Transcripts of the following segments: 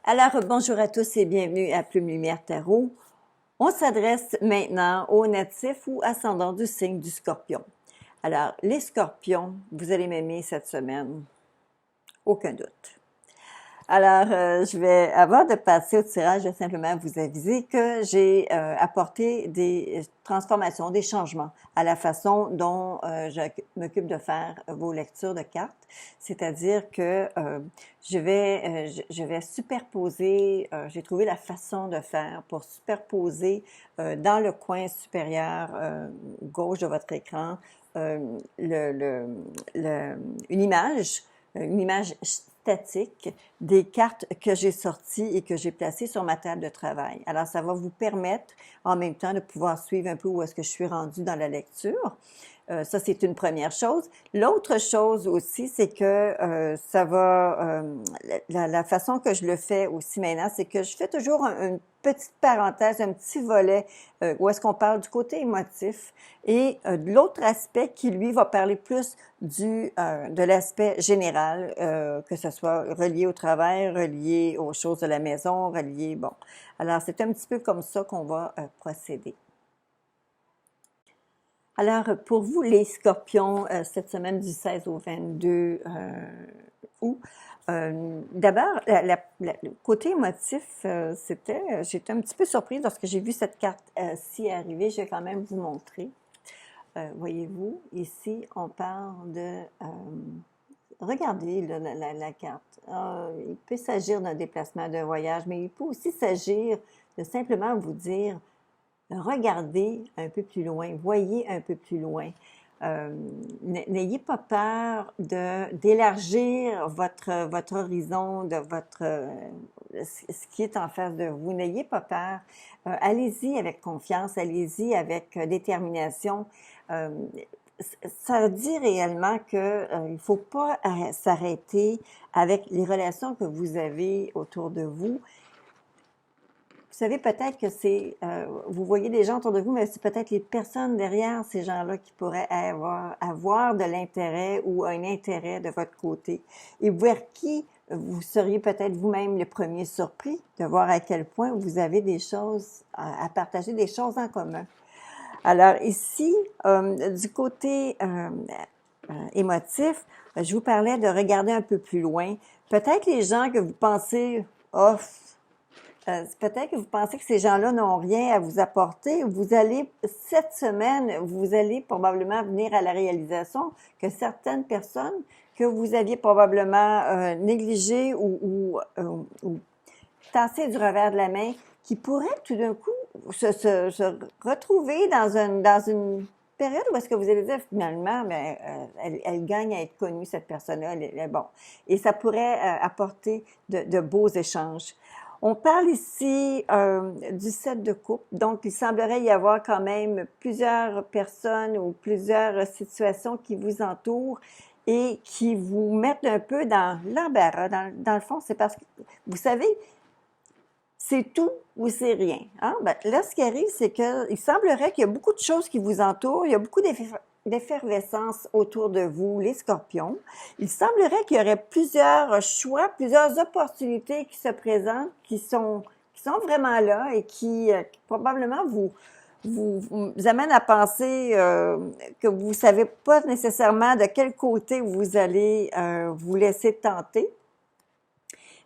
Alors, bonjour à tous et bienvenue à Plume Lumière Tarot. On s'adresse maintenant aux natifs ou ascendants du signe du Scorpion. Alors, les Scorpions, vous allez m'aimer cette semaine, aucun doute. Alors, avant de passer au tirage, je vais simplement vous aviser que j'ai apporté des transformations, des changements à la façon dont je m'occupe de faire vos lectures de cartes. C'est-à-dire que je vais superposer, j'ai trouvé la façon de faire pour superposer dans le coin supérieur gauche de votre écran une image statique des cartes que j'ai sorties et que j'ai placées sur ma table de travail. Alors, ça va vous permettre en même temps de pouvoir suivre un peu où est-ce que je suis rendue dans la lecture. Ça, c'est une première chose. L'autre chose aussi, c'est que la façon que je le fais aussi maintenant, c'est que je fais toujours une petite parenthèse, un petit volet où est-ce qu'on parle du côté émotif et de l'autre aspect qui, lui, va parler plus de l'aspect général, que ce soit relié au travail, relié aux choses de la maison, relié, bon. Alors, c'est un petit peu comme ça qu'on va procéder. Alors, pour vous, les Scorpions, cette semaine du 16 au 22 août, d'abord, le côté émotif, j'étais un petit peu surprise lorsque j'ai vu cette carte-ci arriver. Je vais quand même vous montrer. Voyez-vous, ici, on parle de... regardez là, la carte. Il peut s'agir d'un déplacement, d'un voyage, mais il peut aussi s'agir de simplement vous dire regardez un peu plus loin, voyez un peu plus loin. N'ayez pas peur d'élargir votre horizon, de ce qui est en face de vous. N'ayez pas peur. Allez-y avec confiance, allez-y avec détermination. Ça dit réellement que il faut pas s'arrêter avec les relations que vous avez autour de vous. Vous savez, peut-être que vous voyez des gens autour de vous, mais c'est peut-être les personnes derrière ces gens-là qui pourraient avoir de l'intérêt ou un intérêt de votre côté. Et vers qui vous seriez peut-être vous-même le premier surpris de voir à quel point vous avez des choses à partager, des choses en commun. Alors ici, du côté émotif, je vous parlais de regarder un peu plus loin. Peut-être les gens que vous pensez, oh, peut-être que vous pensez que ces gens-là n'ont rien à vous apporter. Cette semaine, vous allez probablement venir à la réalisation que certaines personnes que vous aviez probablement négligées ou tassées du revers de la main, qui pourraient tout d'un coup se retrouver dans une période où est-ce que vous allez dire finalement, mais elle gagne à être connue, cette personne-là, elle est bon. Et ça pourrait apporter de beaux échanges. On parle ici du 7 de coupe, donc il semblerait y avoir quand même plusieurs personnes ou plusieurs situations qui vous entourent et qui vous mettent un peu dans l'embarras. Dans le fond, c'est parce que, vous savez, c'est tout ou c'est rien. Hein? Ben, là, ce qui arrive, c'est qu'il semblerait qu'il y a beaucoup de choses qui vous entourent, il y a beaucoup d'effervescence autour de vous, les Scorpions. Il semblerait qu'il y aurait plusieurs choix, plusieurs opportunités qui se présentent, qui sont vraiment là et qui probablement vous amènent à penser que vous savez pas nécessairement de quel côté vous allez vous laisser tenter.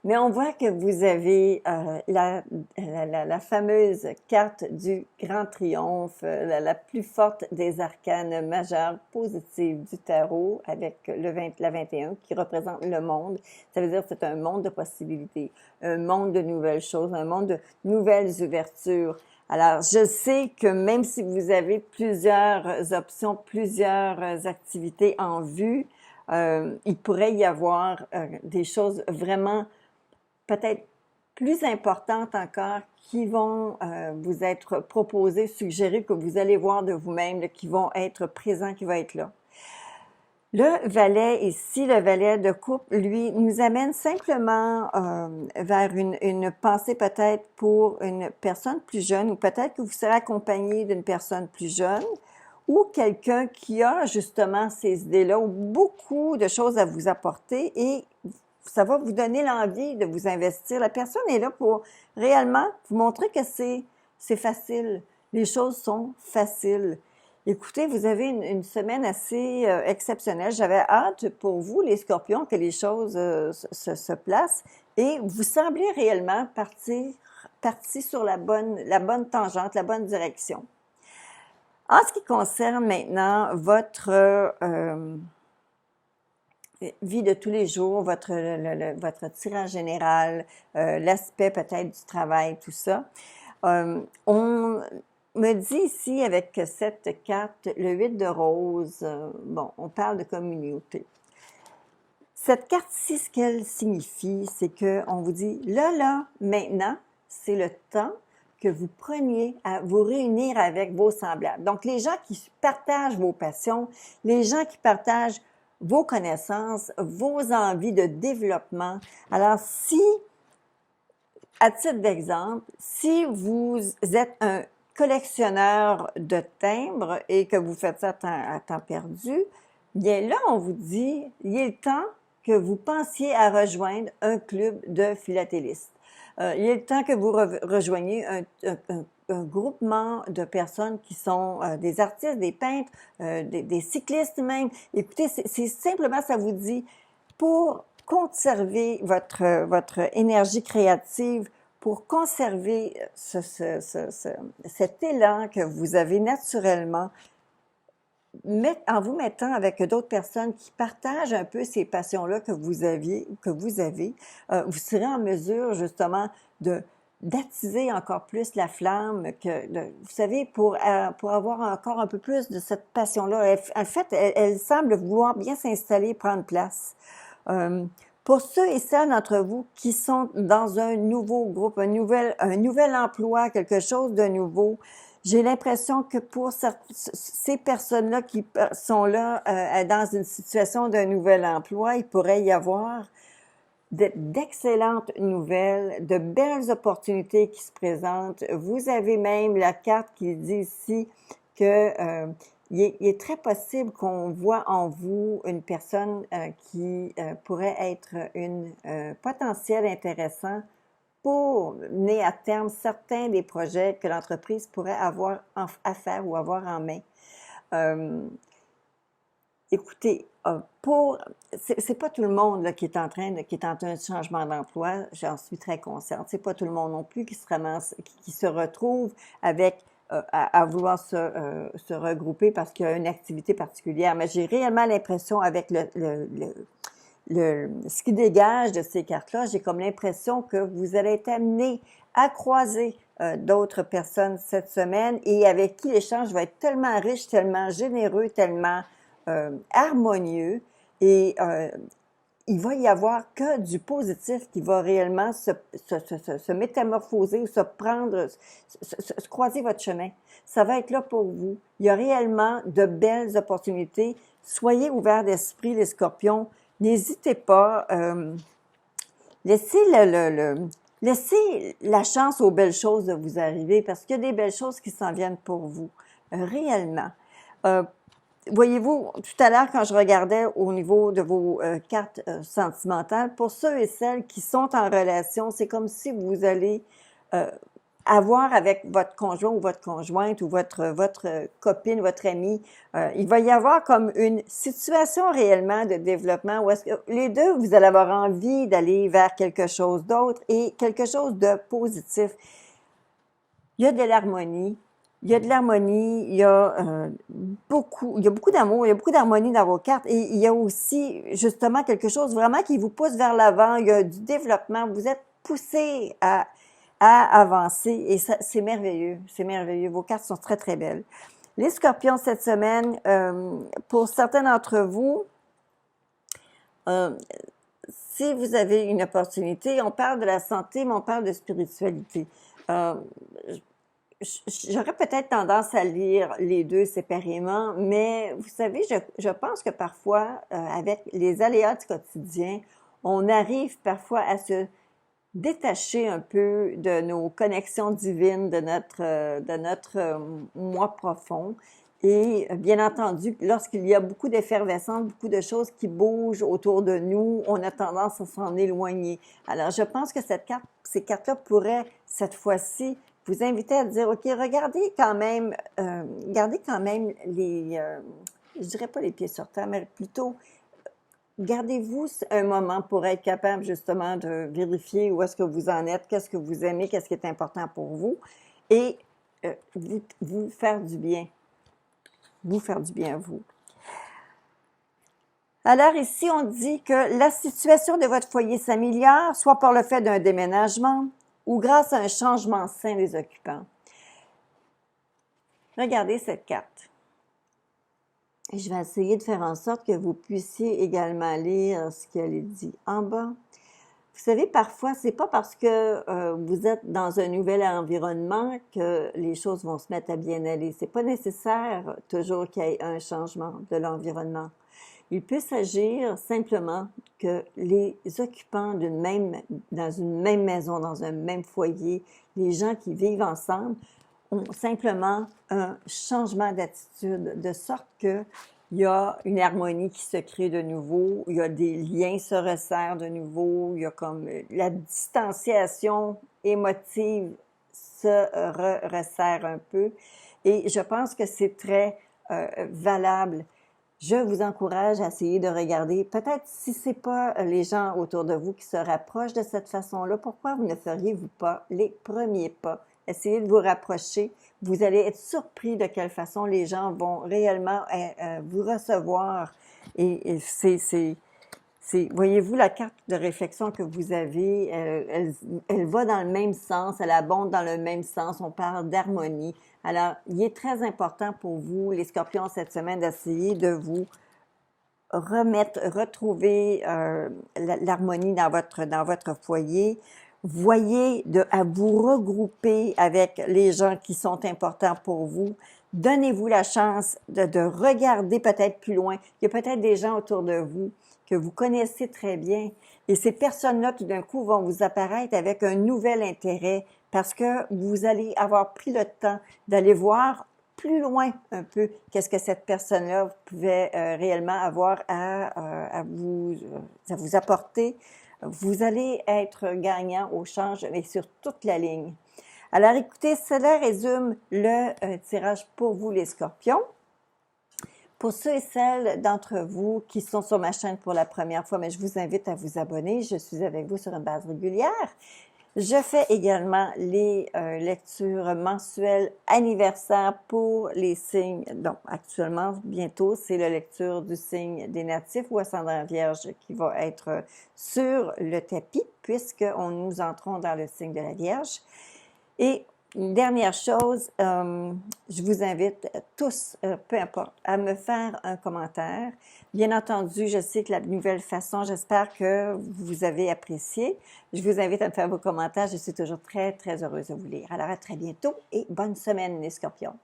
Mais on voit que vous avez la fameuse carte du Grand Triomphe, la plus forte des arcanes majeures positives du tarot, avec la 21 qui représente le monde. Ça veut dire que c'est un monde de possibilités, un monde de nouvelles choses, un monde de nouvelles ouvertures. Alors, je sais que même si vous avez plusieurs options, plusieurs activités en vue, il pourrait y avoir des choses vraiment peut-être plus importantes encore qui vont vous être proposées, suggérées, que vous allez voir de vous-même, qui vont être présents, qui vont être là. Le valet ici, le valet de coupe, lui, nous amène simplement vers une pensée peut-être pour une personne plus jeune, ou peut-être que vous serez accompagné d'une personne plus jeune, ou quelqu'un qui a justement ces idées-là, ou beaucoup de choses à vous apporter, et ça va vous donner l'envie de vous investir. La personne est là pour réellement vous montrer que c'est facile. Les choses sont faciles. Écoutez, vous avez une semaine assez exceptionnelle. J'avais hâte pour vous, les scorpions, que les choses se placent et vous semblez réellement parti sur la bonne tangente, la bonne direction. En ce qui concerne maintenant votre vie de tous les jours, votre tirage général, l'aspect peut-être du travail, tout ça, on me dit ici avec cette carte, le 8 de rose, bon, on parle de communauté. Cette carte-ci, ce qu'elle signifie, c'est qu'on vous dit, là, maintenant, c'est le temps que vous preniez à vous réunir avec vos semblables. Donc, les gens qui partagent vos passions, les gens qui partagent vos connaissances, vos envies de développement. Alors, si, à titre d'exemple, si vous êtes un collectionneur de timbres et que vous faites ça à temps perdu, bien là, on vous dit, il est le temps que vous pensiez à rejoindre un club de philatélistes. Il est le temps que vous rejoigniez un groupement de personnes qui sont des artistes, des peintres, des cyclistes même. Écoutez, c'est simplement, ça vous dit, pour conserver votre énergie créative, pour conserver cet élan que vous avez naturellement, en vous mettant avec d'autres personnes qui partagent un peu ces passions-là que vous avez, vous serez en mesure justement d'attiser encore plus la flamme, vous savez, pour avoir encore un peu plus de cette passion-là. En fait, elle semble vouloir bien s'installer, prendre place. Pour ceux et celles d'entre vous qui sont dans un nouveau groupe, un nouvel emploi, quelque chose de nouveau, j'ai l'impression que pour ces personnes-là qui sont là dans une situation d'un nouvel emploi, il pourrait y avoir d'excellentes nouvelles, de belles opportunités qui se présentent. Vous avez même la carte qui dit ici que il est très possible qu'on voit en vous une personne qui pourrait être une potentiel intéressant pour mener à terme certains des projets que l'entreprise pourrait avoir à faire ou avoir en main. Écoutez, c'est pas tout le monde là, qui est en train de changement d'emploi, j'en suis très consciente. C'est pas tout le monde non plus qui se retrouve avec à vouloir se regrouper parce qu'il y a une activité particulière. Mais j'ai réellement l'impression avec ce qui dégage de ces cartes-là, j'ai comme l'impression que vous allez être amené à croiser d'autres personnes cette semaine et avec qui l'échange va être tellement riche, tellement généreux, tellement harmonieux et il va y avoir que du positif qui va réellement se métamorphoser ou se croiser votre chemin. Ça va être là pour vous. Il y a réellement de belles opportunités. Soyez ouverts d'esprit, les scorpions. N'hésitez pas. Laissez laissez la chance aux belles choses de vous arriver parce qu'il y a des belles choses qui s'en viennent pour vous. Réellement. Voyez-vous, tout à l'heure, quand je regardais au niveau de vos cartes sentimentales, pour ceux et celles qui sont en relation, c'est comme si vous allez avoir avec votre conjoint ou votre conjointe ou votre copine, votre ami, il va y avoir comme une situation réellement de développement où est-ce que les deux, vous allez avoir envie d'aller vers quelque chose d'autre et quelque chose de positif. Il y a de l'harmonie. Il y a de l'harmonie, il y a beaucoup d'amour, il y a beaucoup d'harmonie dans vos cartes et il y a aussi justement quelque chose vraiment qui vous pousse vers l'avant, il y a du développement, vous êtes poussé à avancer et ça, c'est merveilleux, vos cartes sont très très belles. Les scorpions cette semaine, pour certains d'entre vous, si vous avez une opportunité, on parle de la santé, mais on parle de spiritualité. J'aurais peut-être tendance à lire les deux séparément, mais vous savez, je pense que parfois, avec les aléas du quotidien, on arrive parfois à se détacher un peu de nos connexions divines, de notre moi profond. Et bien entendu, lorsqu'il y a beaucoup d'effervescence, beaucoup de choses qui bougent autour de nous, on a tendance à s'en éloigner. Alors, je pense que ces cartes-là pourraient, cette fois-ci, vous inviter à dire, OK, gardez quand même je dirais pas les pieds sur terre, mais plutôt, gardez-vous un moment pour être capable justement de vérifier où est-ce que vous en êtes, qu'est-ce que vous aimez, qu'est-ce qui est important pour vous, et vous faire du bien. Vous faire du bien à vous. Alors ici, on dit que la situation de votre foyer s'améliore, soit par le fait d'un déménagement ou grâce à un changement sain des occupants. Regardez cette carte. Et je vais essayer de faire en sorte que vous puissiez également lire ce qu'elle est dit en bas. Vous savez, parfois, c'est pas parce que vous êtes dans un nouvel environnement que les choses vont se mettre à bien aller. C'est pas nécessaire toujours qu'il y ait un changement de l'environnement. Il peut s'agir simplement que les occupants dans une même maison, dans un même foyer, les gens qui vivent ensemble, ont simplement un changement d'attitude, de sorte que il y a une harmonie qui se crée de nouveau, il y a des liens se resserrent de nouveau, il y a comme la distanciation émotive se resserre un peu. Et je pense que c'est très valable. Je vous encourage à essayer de regarder, peut-être si c'est pas les gens autour de vous qui se rapprochent de cette façon-là, pourquoi vous ne feriez-vous pas les premiers pas? Essayez de vous rapprocher. Vous allez être surpris de quelle façon les gens vont réellement vous recevoir. Et voyez-vous, la carte de réflexion que vous avez, elle va dans le même sens, elle abonde dans le même sens. On parle d'harmonie. Alors, il est très important pour vous, les scorpions, cette semaine, d'essayer de vous retrouver l'harmonie dans votre foyer. Voyez à vous regrouper avec les gens qui sont importants pour vous. Donnez-vous la chance de regarder peut-être plus loin. Il y a peut-être des gens autour de vous que vous connaissez très bien. Et ces personnes-là, tout d'un coup, vont vous apparaître avec un nouvel intérêt parce que vous allez avoir pris le temps d'aller voir plus loin un peu qu'est-ce que cette personne-là pouvait réellement avoir à vous apporter. Vous allez être gagnant au change, mais sur toute la ligne. Alors, écoutez, cela résume le tirage pour vous, les scorpions. Pour ceux et celles d'entre vous qui sont sur ma chaîne pour la première fois, mais je vous invite à vous abonner. Je suis avec vous sur une base régulière. Je fais également les lectures mensuelles anniversaires pour les signes. Donc, actuellement, bientôt, c'est la lecture du signe des natifs ou ascendant vierge qui va être sur le tapis puisque nous entrons dans le signe de la Vierge. Et une dernière chose, je vous invite tous, peu importe, à me faire un commentaire. Bien entendu, je sais que la nouvelle façon, j'espère que vous avez apprécié. Je vous invite à me faire vos commentaires. Je suis toujours très, très heureuse de vous lire. Alors, à très bientôt et bonne semaine, les scorpions.